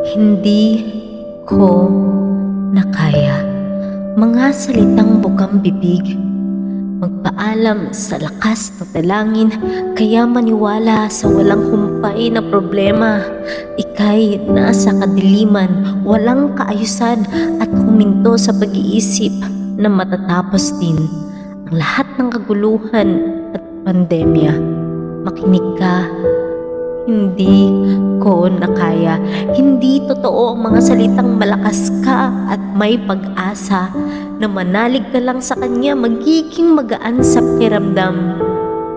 Hindi ko na kaya. Mga salitang bukang bibig, magpaalam sa lakas ng dalangin, kaya maniwala sa walang humpay na problema. Ika'y nasa kadiliman, walang kaayusan, at huminto sa pag-iisip na matatapos din ang lahat ng kaguluhan at pandemya. Makinig ka. Hindi ko na kaya. Hindi totoo ang mga salitang malakas ka at may pag-asa na manalig ka lang sa kanya, magiging magaan sa pakiramdam.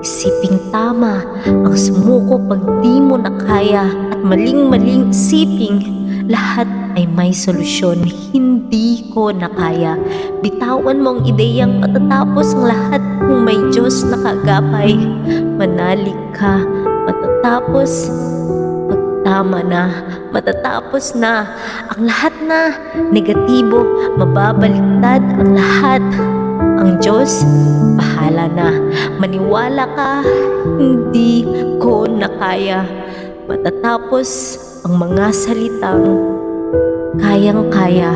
Isiping tama ang sumuko pag di mo na kaya, at maling-maling isiping lahat ay may solusyon. Hindi ko na kaya. Bitawan mo ang ideyang matatapos ang lahat kung may Diyos na kaagapay. Manalig ka. Matatapos, magtama na, matatapos na ang lahat na negatibo, mababaliktad ang lahat. Ang Diyos, bahala na. Maniwala ka, hindi ko na kaya. Matatapos ang mga salitang kayang-kaya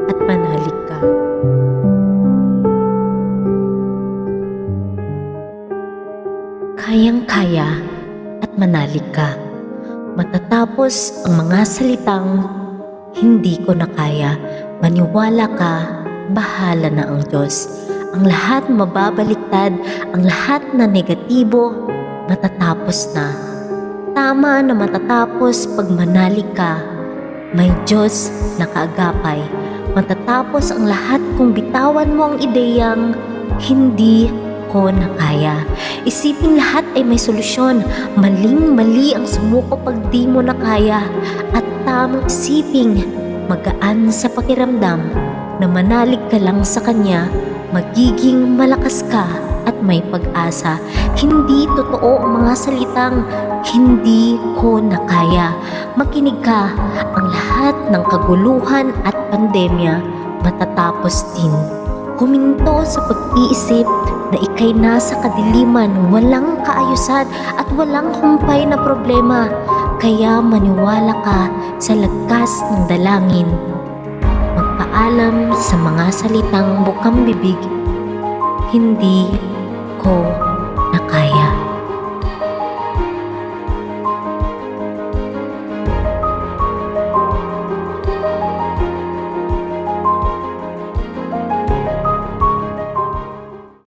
at manalig ka. Kayang-kaya at manalig ka. Matatapos ang mga salitang hindi ko na kaya, maniwala ka, bahala na ang Diyos. Ang lahat mababaliktad, ang lahat na negatibo, matatapos na. Tama na matatapos pag manalig ka. May Diyos na kaagapay. Matatapos ang lahat kung bitawan mo ang ideyang hindi ko na kaya. Isipin lahat ay may solusyon. Maling-mali ang sumuko pag di mo na kaya. At tamang isiping magaan sa pakiramdam na manalig ka lang sa Kanya, magiging malakas ka at may pag-asa. Hindi totoo ang mga salitang hindi ko na kaya. Makinig ka, ang lahat ng kaguluhan at pandemya matatapos din. Huminto sa pag-iisip na ika'y nasa kadiliman, walang kaayusan at walang humpay na problema. Kaya maniwala ka sa lakas ng dalangin. Magpaalam sa mga salitang bukang bibig, hindi ko